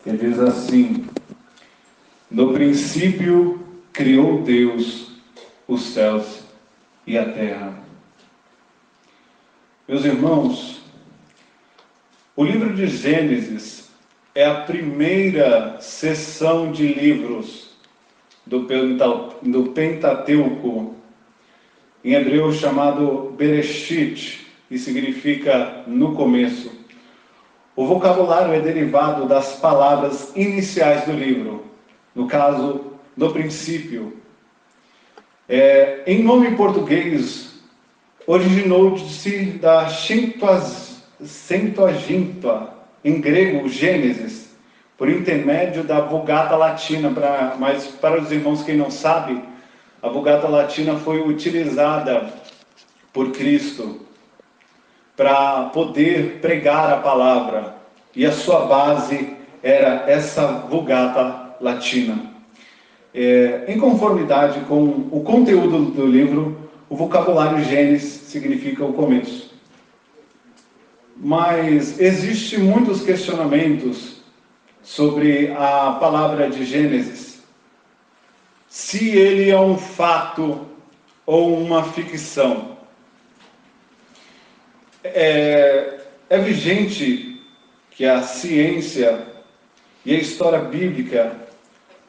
que diz assim: no princípio criou Deus os céus e a terra. Meus irmãos, o livro de Gênesis é a primeira seção de livros do Pentateuco, em hebreu chamado Bereshit, que significa no começo. O vocabulário é derivado das palavras iniciais do livro, no caso, no princípio. Em nome português, originou-se da Septuaginta, em grego, Gênesis, por intermédio da Vulgata Latina. Mas para os irmãos que não sabem, a Vulgata Latina foi utilizada por Cristo para poder pregar a palavra, e a sua base era essa Vulgata Latina. Em conformidade com o conteúdo do livro, o vocabulário Gênesis significa o começo. Mas existem muitos questionamentos sobre a palavra de Gênesis. Se ele é um fato ou uma ficção. É vigente que a ciência e a história bíblica,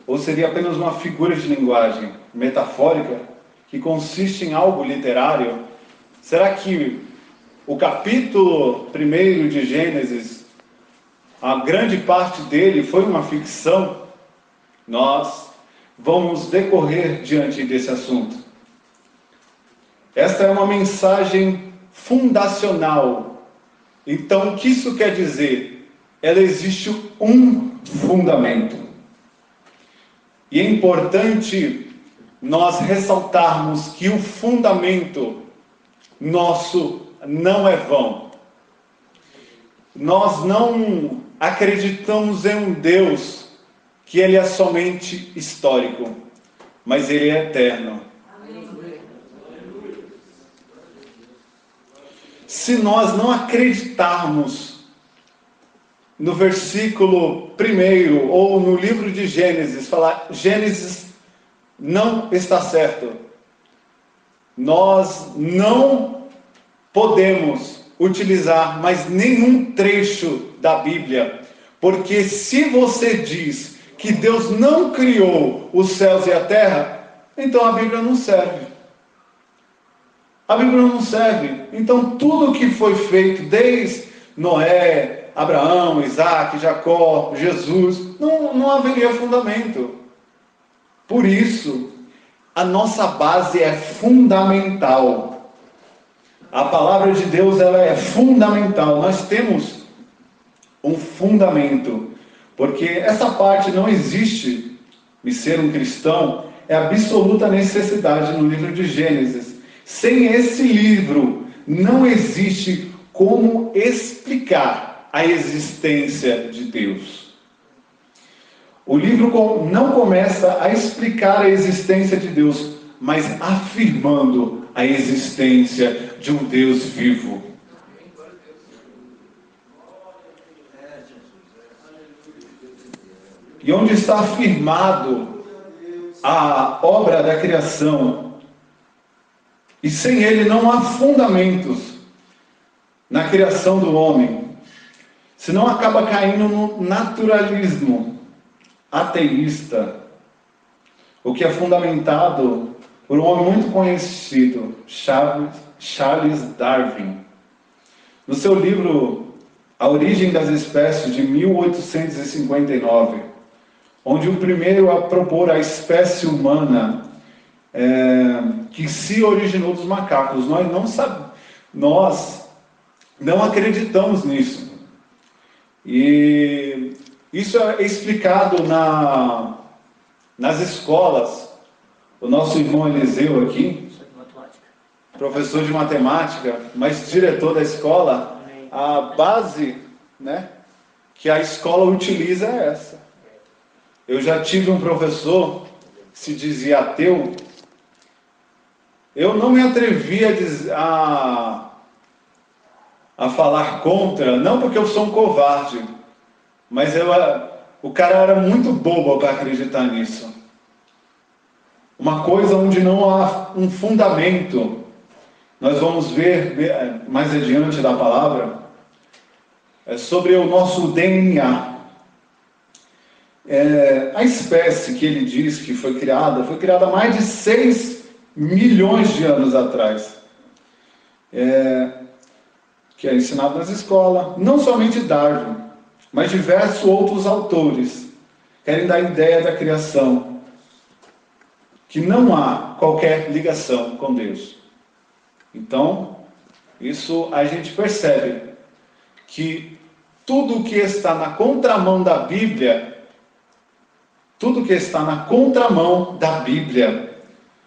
ou seria apenas uma figura de linguagem metafórica, que consiste em algo literário? Será que o capítulo 1 de Gênesis, a grande parte dele foi uma ficção? Nós vamos decorrer diante desse assunto. Esta é uma mensagem fundacional. Então, o que isso quer dizer? Ela existe um fundamento. E é importante nós ressaltarmos que o fundamento nosso não é vão. Nós não acreditamos em um Deus que ele é somente histórico, mas ele é eterno. Se nós não acreditarmos no versículo 1 ou no livro de Gênesis, falar Gênesis não está certo, nós não podemos utilizar mais nenhum trecho da Bíblia, porque se você diz que Deus não criou os céus e a terra, então a Bíblia não serve. A Bíblia não serve. Então tudo que foi feito desde Noé, Abraão, Isaac, Jacó, Jesus, não haveria fundamento. Por isso, a nossa base é fundamental. A palavra de Deus, ela é fundamental. Nós temos um fundamento, porque essa parte não existe. E ser um cristão é absoluta necessidade no livro de Gênesis. Sem esse livro, não existe como explicar a existência de Deus. O livro não começa a explicar a existência de Deus, mas afirmando a existência de um Deus vivo. E onde está afirmado a obra da criação, e sem ele não há fundamentos na criação do homem, senão acaba caindo no naturalismo ateísta, o que é fundamentado por um homem muito conhecido, Charles Darwin. No seu livro A Origem das Espécies, de 1859, onde o primeiro a propor a espécie humana, que se originou dos macacos. Nós não acreditamos nisso. E isso é explicado nas escolas. O nosso irmão Eliseu aqui, professor de matemática, mas diretor da escola, a base, que a escola utiliza é essa. Eu já tive um professor que se dizia ateu. Eu não me atrevi a falar contra, não porque eu sou um covarde, mas o cara era muito bobo para acreditar nisso. Uma coisa onde não há um fundamento. Nós vamos ver mais adiante da palavra sobre o nosso DNA. A espécie que ele diz que foi criada há mais de 6 milhões de anos atrás. Que é ensinado nas escolas. Não somente Darwin, mas diversos outros autores querem dar ideia da criação, que não há qualquer ligação com Deus. Então, isso a gente percebe que tudo que está na contramão da Bíblia,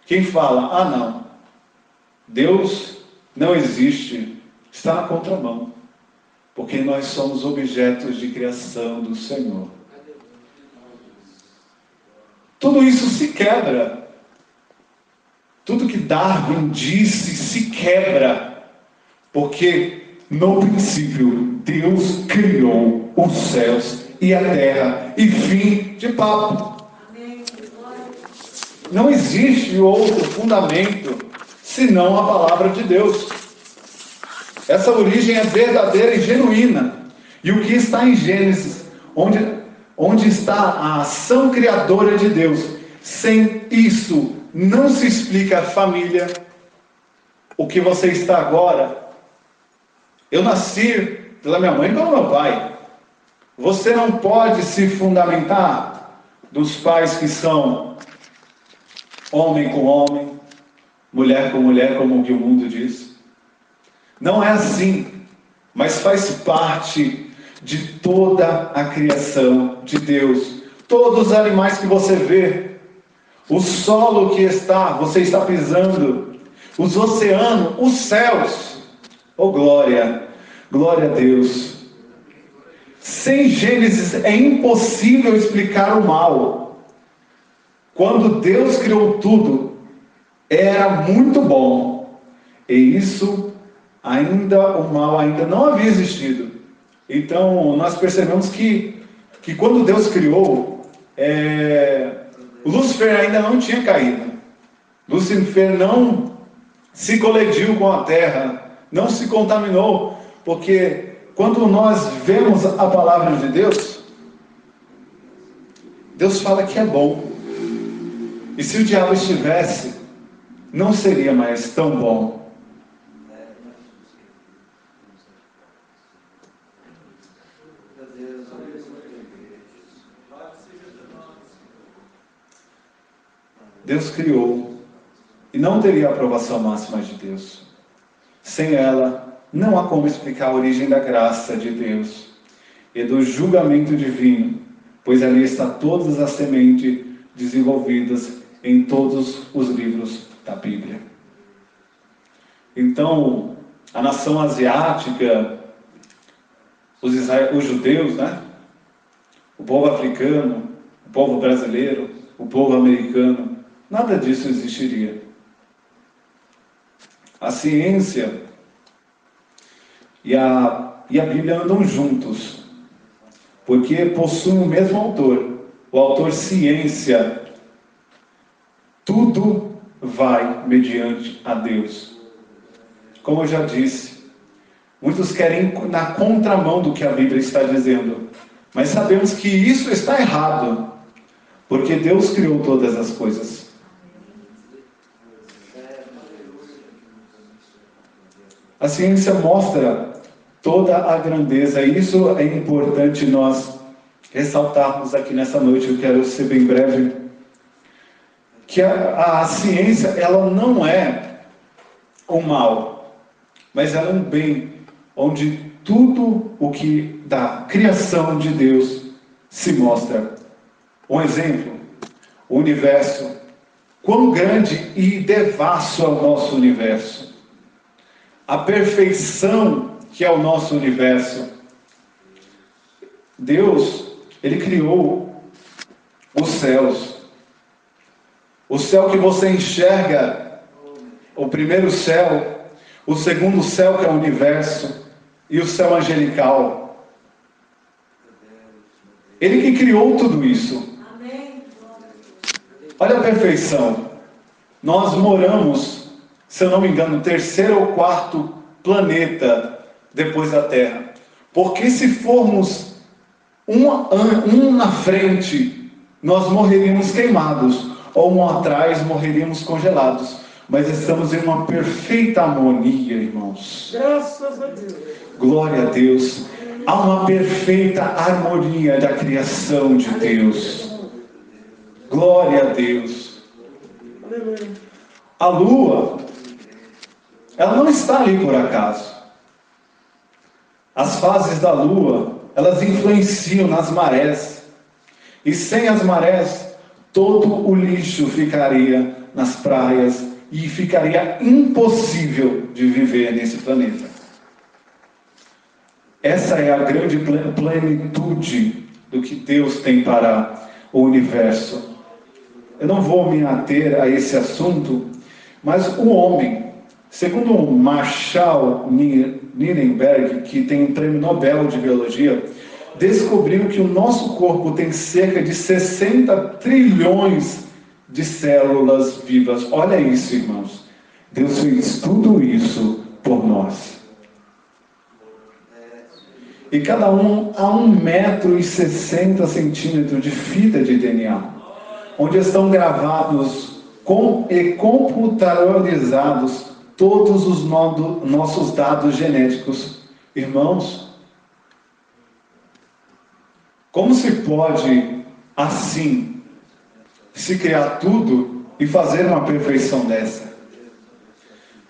quem fala, ah não, Deus não existe, está na contramão, porque nós somos objetos de criação do Senhor. Tudo isso se quebra. Tudo que Darwin disse se quebra, porque no princípio Deus criou os céus e a terra, e fim de papo. Não existe outro fundamento senão a palavra de Deus. Essa origem é verdadeira e genuína. E o que está em Gênesis, onde está a ação criadora de Deus, sem isso não se explica a família, o que você está agora. Eu nasci pela minha mãe e pelo meu pai. Você não pode se fundamentar dos pais que são homem com homem, mulher com mulher, como o que o mundo diz. Não é assim, mas faz parte de toda a criação de Deus. Todos os animais que você vê, o solo que você está pisando, os oceanos, os céus. Oh glória, glória a Deus. Sem Gênesis é impossível explicar o mal. Quando Deus criou tudo, era muito bom. E isso o mal ainda não havia existido. Então nós percebemos que quando Deus criou, Lúcifer ainda não tinha caído. Lúcifer não se colidiu com a terra, não se contaminou, porque quando nós vemos a palavra de Deus, Deus fala que é bom. E se o diabo estivesse, não seria mais tão bom. Deus criou, e não teria a aprovação máxima de Deus. Sem ela, não há como explicar a origem da graça de Deus e do julgamento divino, pois ali está todas as sementes desenvolvidas em todos os livros da Bíblia. Então, a nação asiática, os judeus, o povo africano, o povo brasileiro, o povo americano, nada disso existiria. A ciência e a Bíblia andam juntos, porque possuem o mesmo autor, o autor ciência. Tudo vai mediante a Deus. Como eu já disse, muitos querem ir na contramão do que a Bíblia está dizendo, mas sabemos que isso está errado, porque Deus criou todas as coisas. A ciência mostra toda a grandeza, e isso é importante nós ressaltarmos aqui nessa noite. Eu quero ser bem breve, que a ciência, ela não é o mal, mas ela é um bem, onde tudo o que da criação de Deus se mostra. Um exemplo, o universo. Quão grande e devasto é o nosso universo. A perfeição que é o nosso universo. Deus, Ele criou os céus. O céu que você enxerga, o primeiro céu, o segundo céu que é o universo, e o céu angelical. Ele que criou tudo isso. Olha a perfeição. Nós moramos, se eu não me engano, no terceiro ou quarto planeta depois da Terra. Porque se formos um na frente, nós morreríamos queimados, ou um atrás morreríamos congelados. Mas estamos em uma perfeita harmonia, irmãos. Graças a Deus. Glória a Deus. Há uma perfeita harmonia da criação de Deus. Glória a Deus. A lua, ela não está ali por acaso. As fases da lua, elas influenciam nas marés. E sem as marés, todo o lixo ficaria nas praias e ficaria impossível de viver nesse planeta. Essa é a grande plenitude do que Deus tem para o universo. Eu não vou me ater a esse assunto, mas o homem, segundo o Marshall Nirenberg, que tem um prêmio Nobel de Biologia, descobriu que o nosso corpo tem cerca de 60 trilhões de células vivas. Olha isso, irmãos. Deus fez tudo isso por nós. E cada um a 1,60 m de fita de DNA, onde estão gravados e computadorizados todos os nossos dados genéticos. Irmãos, como se pode, assim, se criar tudo e fazer uma perfeição dessa?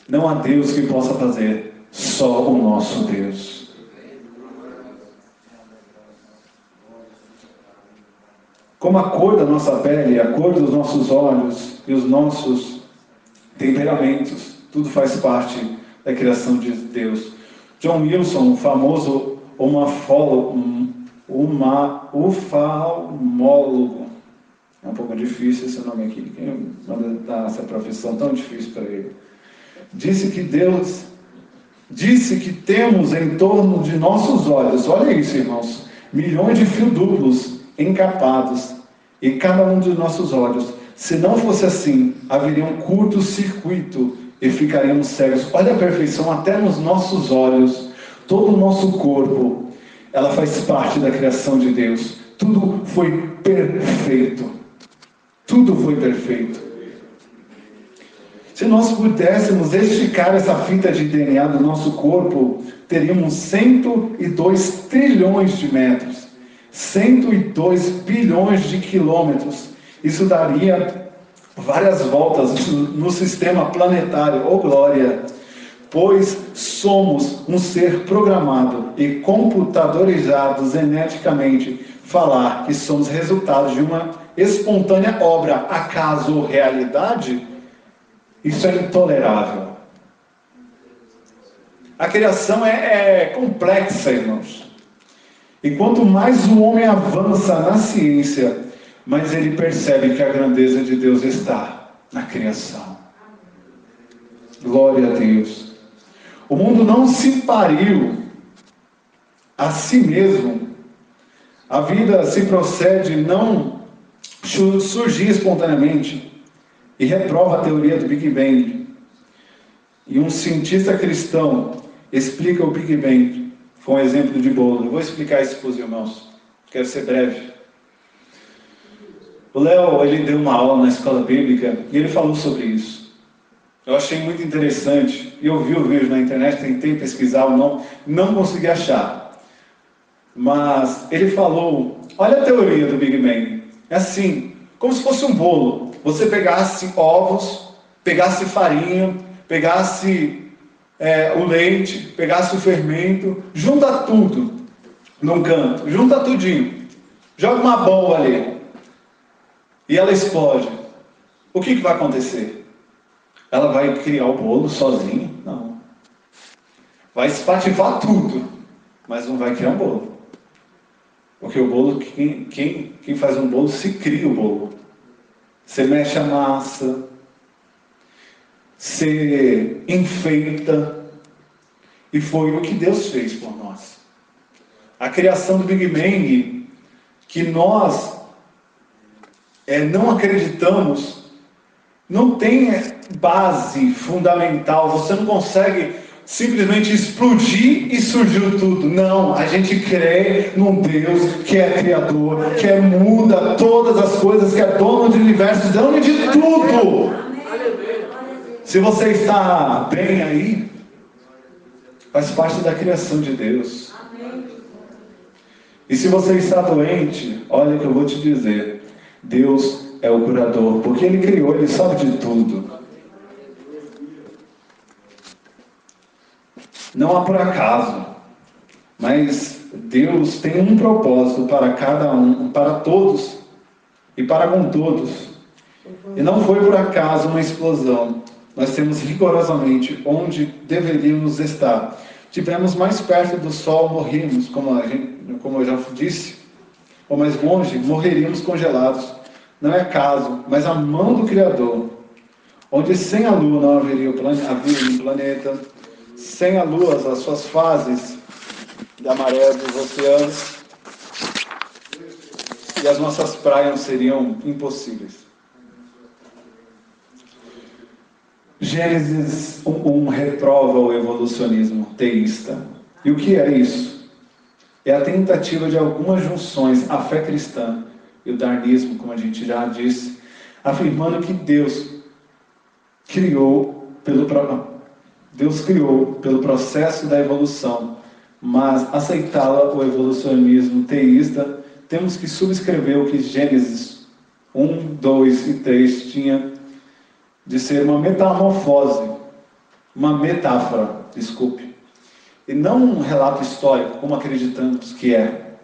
Não há Deus que possa fazer, só o nosso Deus. Como a cor da nossa pele, a cor dos nossos olhos e os nossos temperamentos, tudo faz parte da criação de Deus. John Wilson, o famoso ufalmólogo, é um pouco difícil esse nome aqui, quem manda dar essa profissão tão difícil para ele, disse que temos em torno de nossos olhos, olha isso, irmãos, milhões de fios duplos encapados em cada um de nossos olhos. Se não fosse assim, haveria um curto-circuito e ficaríamos cegos. Olha a perfeição até nos nossos olhos. Todo o nosso corpo, ela faz parte da criação de Deus. Tudo foi perfeito. Tudo foi perfeito. Se nós pudéssemos esticar essa fita de DNA do nosso corpo, teríamos 102 trilhões de metros. 102 bilhões de quilômetros. Isso daria várias voltas no sistema planetário. Oh glória! Pois somos um ser programado e computadorizado geneticamente. Falar que somos resultado de uma espontânea obra, acaso ou realidade? Isso é intolerável. A criação é complexa, irmãos. E quanto mais o homem avança na ciência, mais ele percebe que a grandeza de Deus está na criação. Glória a Deus. O mundo não se pariu a si mesmo. A vida se procede não surgir espontaneamente. E reprova a teoria do Big Bang. E um cientista cristão explica o Big Bang com um exemplo de bolo. Eu vou explicar isso para os irmãos. Quero ser breve. O Léo, ele deu uma aula na escola bíblica e ele falou sobre isso. Eu achei muito interessante. E eu vi o vídeo na internet, tentei pesquisar ou não consegui achar. Mas ele falou, olha a teoria do Big Bang. É assim, como se fosse um bolo. Você pegasse ovos, pegasse farinha, pegasse o leite, pegasse o fermento, junta tudo num canto, junta tudinho, joga uma bomba ali e ela explode. O que vai acontecer? Ela vai criar o bolo sozinha? Não. Vai espatifar tudo, mas não vai criar um bolo. Porque o bolo, quem faz um bolo se cria o bolo. Você mexe a massa, você enfeita, e foi o que Deus fez por nós. A criação do Big Bang que nós não acreditamos, não tem base fundamental. Você não consegue simplesmente explodir e surgiu tudo. Não, a gente crê num Deus que é criador, que muda todas as coisas, que é dono do universo, dono de tudo. Se você está bem aí, faz parte da criação de Deus. E se você está doente, olha que eu vou te dizer, Deus é o curador, porque Ele criou, Ele sabe de tudo. Não há por acaso, mas Deus tem um propósito para cada um, para todos e para com todos. E não foi por acaso uma explosão. Nós temos rigorosamente onde deveríamos estar. Tivemos mais perto do sol, morríamos, como eu já disse, ou mais longe, morreríamos congelados. Não é acaso, mas a mão do Criador, onde sem a lua não haveria um planeta, sem a lua, as suas fases da maré dos oceanos, e as nossas praias seriam impossíveis. Gênesis 1 reprova o evolucionismo teísta. E o que é isso? É a tentativa de algumas junções, a fé cristã e o darwinismo, como a gente já disse, afirmando que Deus criou pelo processo da evolução, mas aceitá-la, o evolucionismo teísta, temos que subscrever o que Gênesis 1, 2 e 3 tinha de ser uma metamorfose, uma metáfora, e não um relato histórico, como acreditamos que é.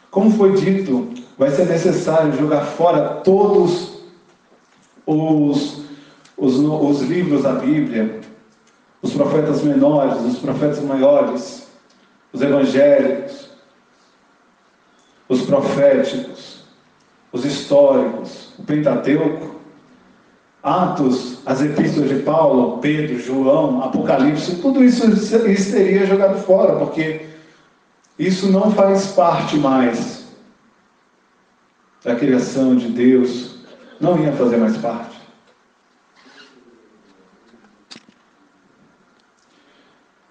Como foi dito, vai ser necessário jogar fora todos os livros da Bíblia, os profetas menores, os profetas maiores, os evangélicos, os proféticos, os históricos, o Pentateuco, Atos, as epístolas de Paulo, Pedro, João, Apocalipse, tudo isso seria jogado fora, porque isso não faz parte mais da criação de Deus, não ia fazer mais parte.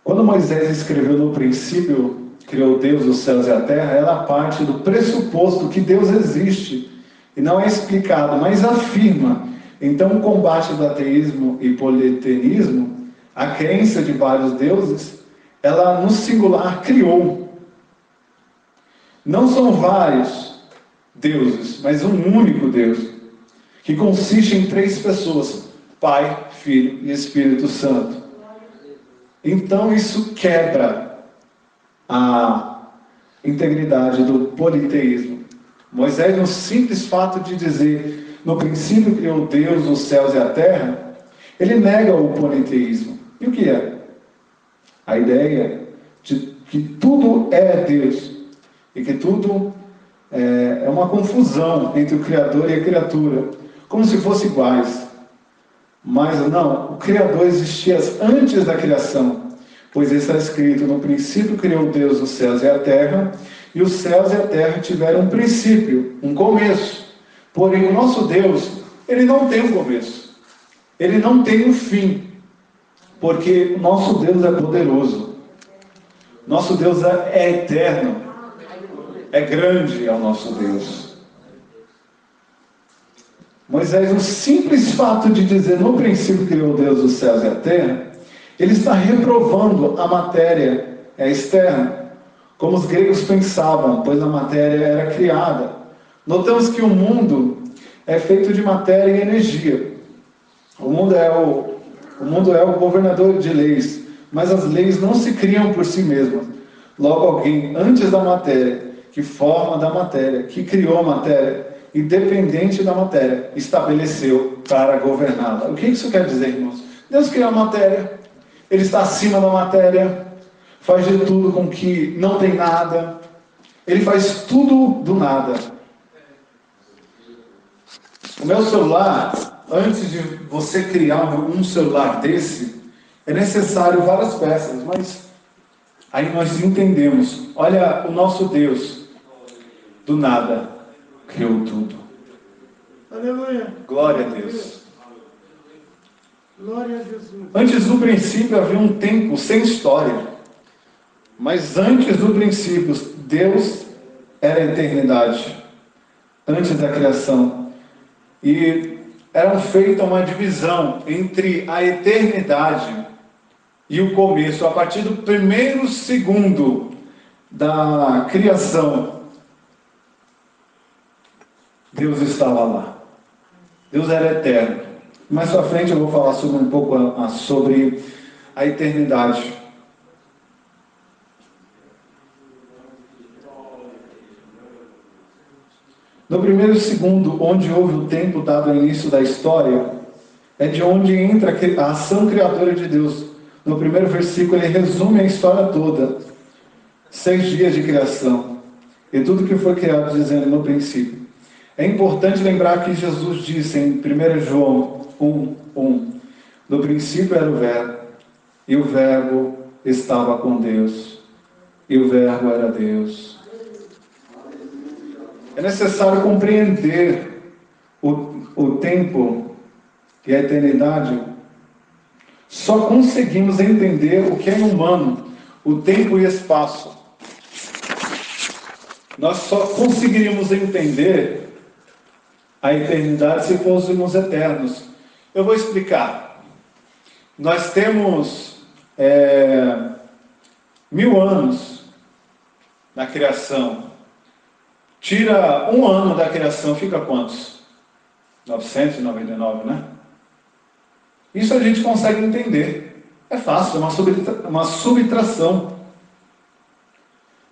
Quando Moisés escreveu no princípio, criou Deus os céus e a terra, ela parte do pressuposto que Deus existe, e não é explicado, mas afirma. Então, o combate do ateísmo e politeísmo, a crença de vários deuses, ela no singular criou. Não são vários deuses, mas um único Deus, que consiste em 3 pessoas, Pai, Filho e Espírito Santo. Então, isso quebra a integridade do politeísmo. Moisés, no simples fato de dizer, no princípio criou Deus os céus e a terra, ele nega o politeísmo. E o que é? A ideia de que tudo é Deus, e que tudo é uma confusão entre o Criador e a criatura, como se fossem iguais. Mas não, o Criador existia antes da criação, pois está escrito, no princípio criou Deus os céus e a terra, e os céus e a terra tiveram um princípio, um começo. Porém, o nosso Deus, ele não tem um começo, ele não tem um fim, porque o nosso Deus é poderoso, nosso Deus é eterno, é grande é o nosso Deus. Moisés, no simples fato de dizer, no princípio criou Deus os céus e a terra, ele está reprovando a matéria externa, como os gregos pensavam, pois a matéria era criada. Notamos que o mundo é feito de matéria e energia. O mundo é o governador de leis, mas as leis não se criam por si mesmas. Logo, alguém antes da matéria, que forma da matéria, que criou a matéria, independente da matéria, estabeleceu para governá-la. O que isso quer dizer, irmãos? Deus criou a matéria, Ele está acima da matéria, faz de tudo com que não tem nada, Ele faz tudo do nada. O meu celular, antes de você criar um celular desse, é necessário várias peças, mas aí nós entendemos. Olha o nosso Deus. do nada, criou tudo. Aleluia. Glória a Deus. Glória a Jesus. Antes do princípio havia um tempo sem história. Mas antes do princípio, Deus era a eternidade. Antes da criação. E era feita uma divisão entre a eternidade e o começo. A partir do primeiro segundo da criação, Deus estava lá. Deus era eterno. Mais pra frente eu vou falar sobre um pouco sobre a eternidade. No primeiro segundo, onde houve o tempo dado ao início da história, é de onde entra a ação criadora de Deus. No primeiro versículo ele resume a história toda. 6 dias de criação. E tudo que foi criado dizendo no princípio. É importante lembrar que Jesus disse em 1 João 1:1: no princípio era o Verbo, e o Verbo estava com Deus, e o Verbo era Deus. É necessário compreender o tempo e a eternidade. Só conseguimos entender o que é humano, o tempo e espaço. Nós só conseguiríamos entender a eternidade se fôssemos eternos. Eu vou explicar. Nós temos 1000 anos na criação. Tira um ano da criação, fica quantos? 999, né? Isso a gente consegue entender. É fácil, é uma subtração.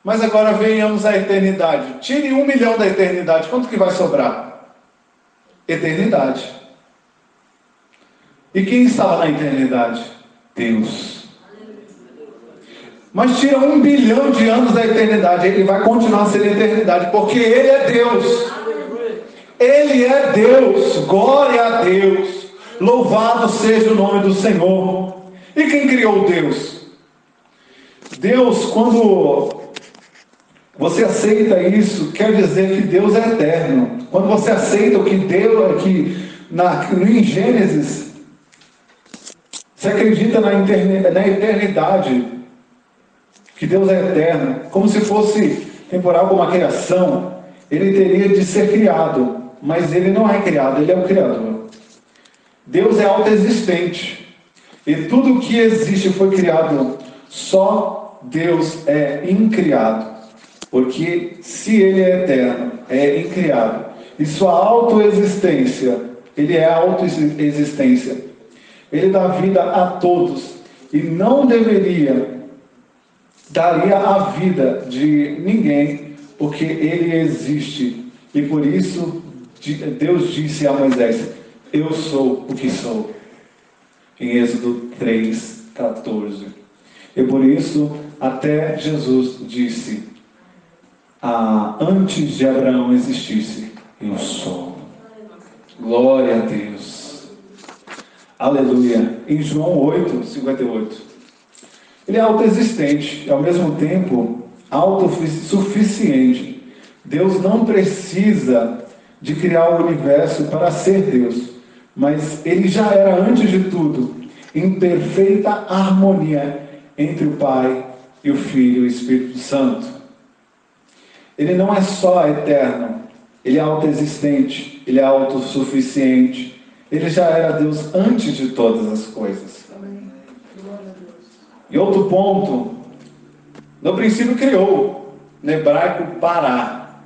Mas agora venhamos à eternidade. Tire 1 milhão da eternidade, quanto que vai sobrar? Eternidade. E quem estava na eternidade? Deus. Mas tira 1 bilhão de anos da eternidade, ele vai continuar sendo eternidade, porque Ele é Deus. Ele é Deus. Glória a Deus. Louvado seja o nome do Senhor. E quem criou Deus? Deus, quando você aceita isso, quer dizer que Deus é eterno. Quando você aceita o que Deus, em Gênesis, você acredita na eternidade, que Deus é eterno, como se fosse temporal como a criação, ele teria de ser criado, mas ele não é criado, ele é o Criador. Deus é autoexistente, e tudo que existe foi criado, só Deus é incriado. Porque se Ele é eterno, é incriado, e sua autoexistência, Ele é a autoexistência, Ele dá vida a todos, e não daria a vida de ninguém, porque Ele existe, e por isso Deus disse a Moisés: eu sou o que sou, em Êxodo 3:14, e por isso até Jesus disse: antes de Abraão existisse, eu sou. Glória a Deus. Aleluia. Em João 8:58. Ele é autoexistente e ao mesmo tempo autossuficiente. Deus não precisa de criar o universo para ser Deus, mas Ele já era antes de tudo, em perfeita harmonia entre o Pai e o Filho e o Espírito Santo. Ele não é só eterno, Ele é autoexistente, Ele é autossuficiente. Ele já era Deus antes de todas as coisas. Amém. E outro ponto, no princípio criou, no hebraico pará.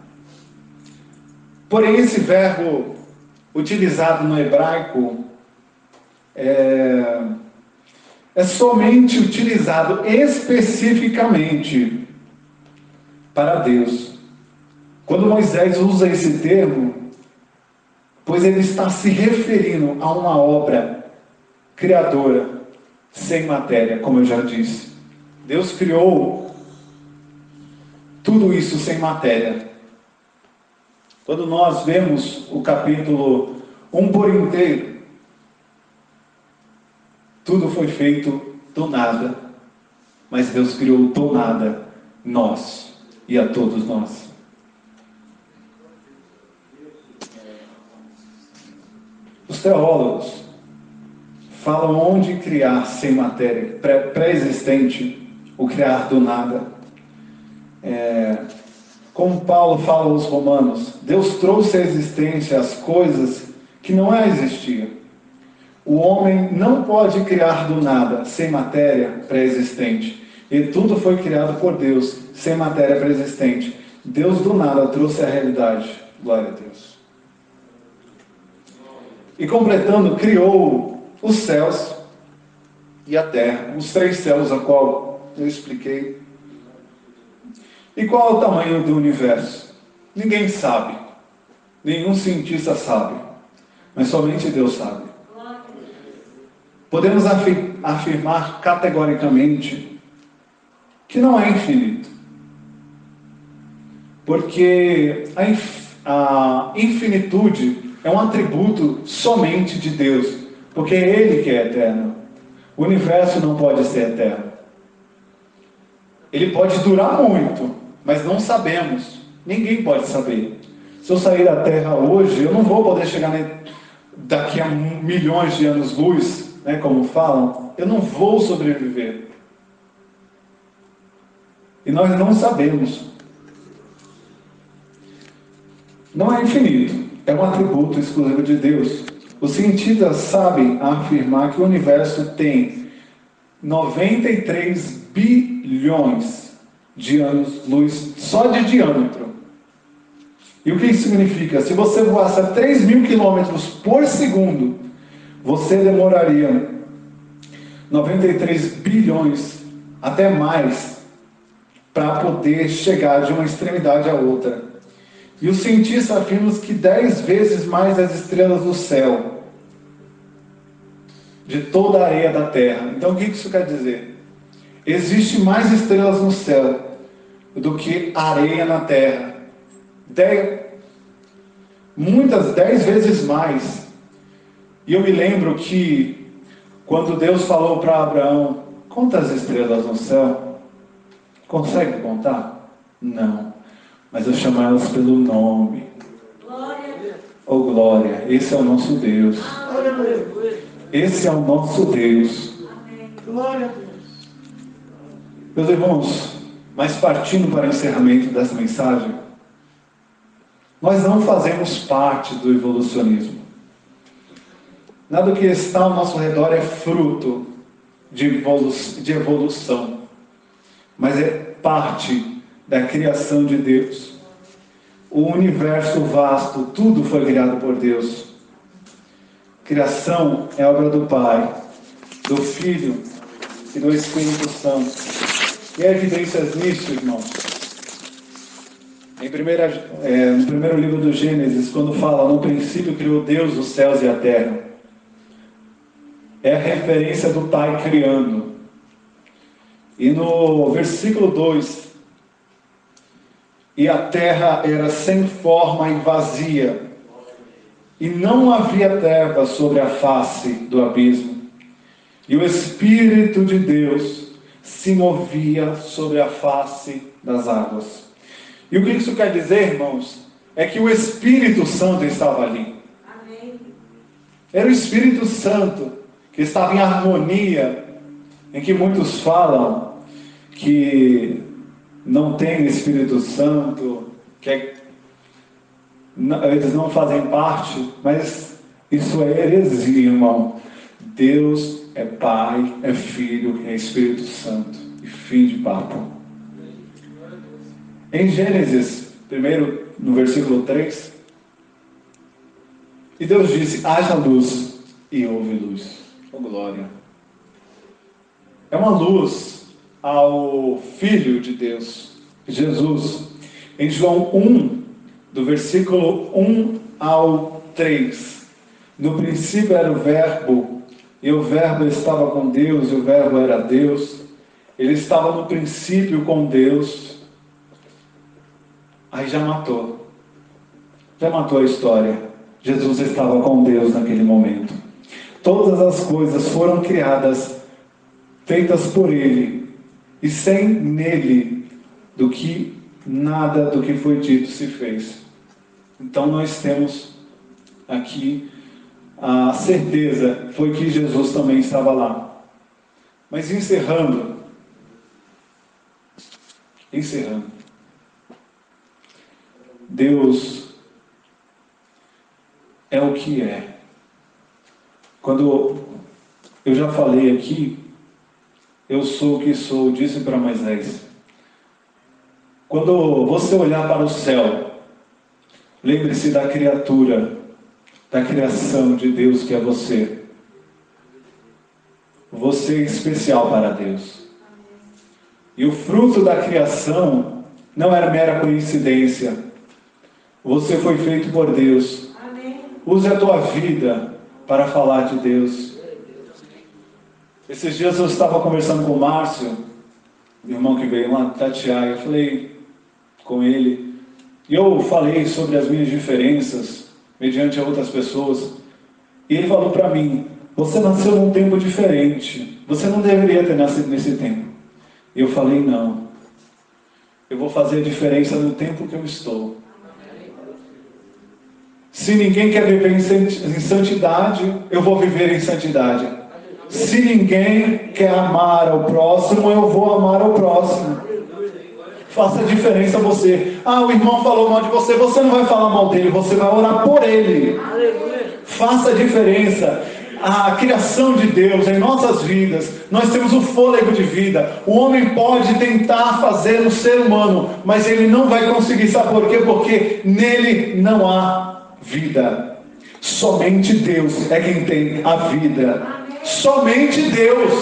Porém esse verbo utilizado no hebraico é somente utilizado especificamente para Deus. Quando Moisés usa esse termo, pois ele está se referindo a uma obra criadora, sem matéria, como eu já disse. Deus criou tudo isso sem matéria. Quando nós vemos o capítulo 1 por inteiro, tudo foi feito do nada, mas Deus criou do nada nós e a todos nós. teólogos falam onde criar sem matéria, pré-existente, o criar do nada. Como Paulo fala aos Romanos, Deus trouxe à existência as coisas que não existiam. O homem não pode criar do nada, sem matéria pré-existente. E tudo foi criado por Deus, sem matéria pré-existente. Deus do nada trouxe a realidade. Glória a Deus. E completando, criou os céus e a terra. Os 3 céus, a qual eu expliquei. E qual é o tamanho do universo? Ninguém sabe. Nenhum cientista sabe. Mas somente Deus sabe. Podemos afirmar categoricamente que não é infinito. Porque a infinitude é um atributo somente de Deus. Porque é Ele que é eterno. O universo não pode ser eterno. Ele pode durar muito, mas não sabemos. Ninguém pode saber. Se eu sair da Terra hoje, eu não vou poder chegar daqui a milhões de anos-luz, né, como falam. Eu não vou sobreviver. E nós não sabemos. Não é infinito. É um atributo exclusivo de Deus. Os cientistas sabem afirmar que o universo tem 93 bilhões de anos-luz só de diâmetro. E o que isso significa? Se você voasse a 3.000 quilômetros por segundo, você demoraria 93 bilhões, até mais, para poder chegar de uma extremidade à outra. E os cientistas afirmam que 10 vezes mais as estrelas do céu, de toda a areia da Terra. Então o que isso quer dizer? Existe mais estrelas no céu do que areia na terra. 10 vezes mais. E eu me lembro que quando Deus falou para Abraão, conta as estrelas no céu. Consegue contar? Não. Mas eu chamo elas pelo nome. Glória. Oh glória, esse é o nosso Deus. Esse é o nosso Deus. Glória a Deus. Meus irmãos, mas partindo para o encerramento dessa mensagem, nós não fazemos parte do evolucionismo. Nada que está ao nosso redor é fruto de evolução, mas é parte da criação de Deus. O universo vasto, tudo foi criado por Deus. Criação é obra do Pai, do Filho e do Espírito Santo. E há evidências nisso, irmãos. No primeiro livro do Gênesis, quando fala, no princípio criou Deus os céus e a terra. É a referência do Pai criando. E no versículo 2, e a terra era sem forma e vazia, e não havia trevas sobre a face do abismo. E o Espírito de Deus se movia sobre a face das águas. E o que isso quer dizer, irmãos? É que o Espírito Santo estava ali. Amém. Era o Espírito Santo que estava em harmonia, em que muitos falam que não tem Espírito Santo, eles não fazem parte, mas isso é heresia, irmão. Deus é Pai, é Filho, é Espírito Santo. E fim de papo. Em Gênesis, primeiro, no versículo 3, e Deus disse, haja luz, e houve luz. Oh glória! É uma luz ao Filho de Deus, Jesus. Em João 1, do versículo 1 ao 3, no princípio era o Verbo, e o Verbo estava com Deus, e o Verbo era Deus. Ele estava no princípio com Deus. Aí já matou a história. Jesus estava com Deus naquele momento. Todas as coisas foram criadas, feitas por Ele, e sem nele, nada do que foi dito se fez. Então nós temos aqui a certeza foi que Jesus também estava lá. Mas encerrando, Deus é o que é. Quando eu já falei aqui, eu sou o que sou, disse para Moisés. Quando você olhar para o céu, lembre-se da criatura, da criação de Deus que é você. Você é especial para Deus. E o fruto da criação não era mera coincidência. Você foi feito por Deus. Use a tua vida para falar de Deus. Esses dias eu estava conversando com o Márcio, o irmão que veio lá, Tatiá, eu falei com ele, e eu falei sobre as minhas diferenças, mediante a outras pessoas, e ele falou para mim, você nasceu num tempo diferente, você não deveria ter nascido nesse tempo. E eu falei, não, eu vou fazer a diferença no tempo que eu estou. Se ninguém quer viver em santidade, eu vou viver em santidade. Se ninguém quer amar ao próximo, eu vou amar ao próximo. Faça a diferença você. Ah, o irmão falou mal de você, você não vai falar mal dele, você vai orar por ele. Faça a diferença. A criação de Deus em nossas vidas, nós temos o fôlego de vida. O homem pode tentar fazer no ser humano, mas ele não vai conseguir. Sabe por quê? Porque nele não há vida. Somente Deus é quem tem a vida. Somente Deus.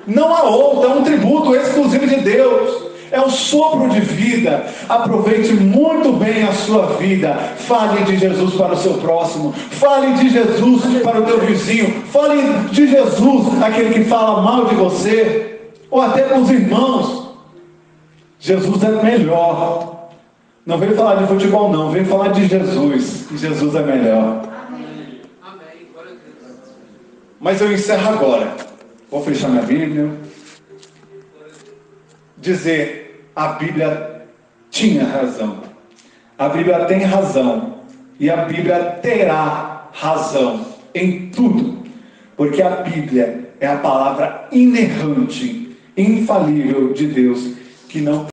Não há outro. É um tributo exclusivo de Deus. É o sopro de vida. Aproveite muito bem a sua vida. Fale de Jesus para o seu próximo. Fale de Jesus para o teu vizinho. Fale de Jesus, aquele que fala mal de você, ou até com os irmãos. Jesus é melhor. Não vem falar de futebol não, vem falar de Jesus. Jesus é melhor. Mas eu encerro agora. Vou fechar minha Bíblia. Dizer, a Bíblia tinha razão. A Bíblia tem razão. E a Bíblia terá razão em tudo. Porque a Bíblia é a palavra inerrante, infalível de Deus, que não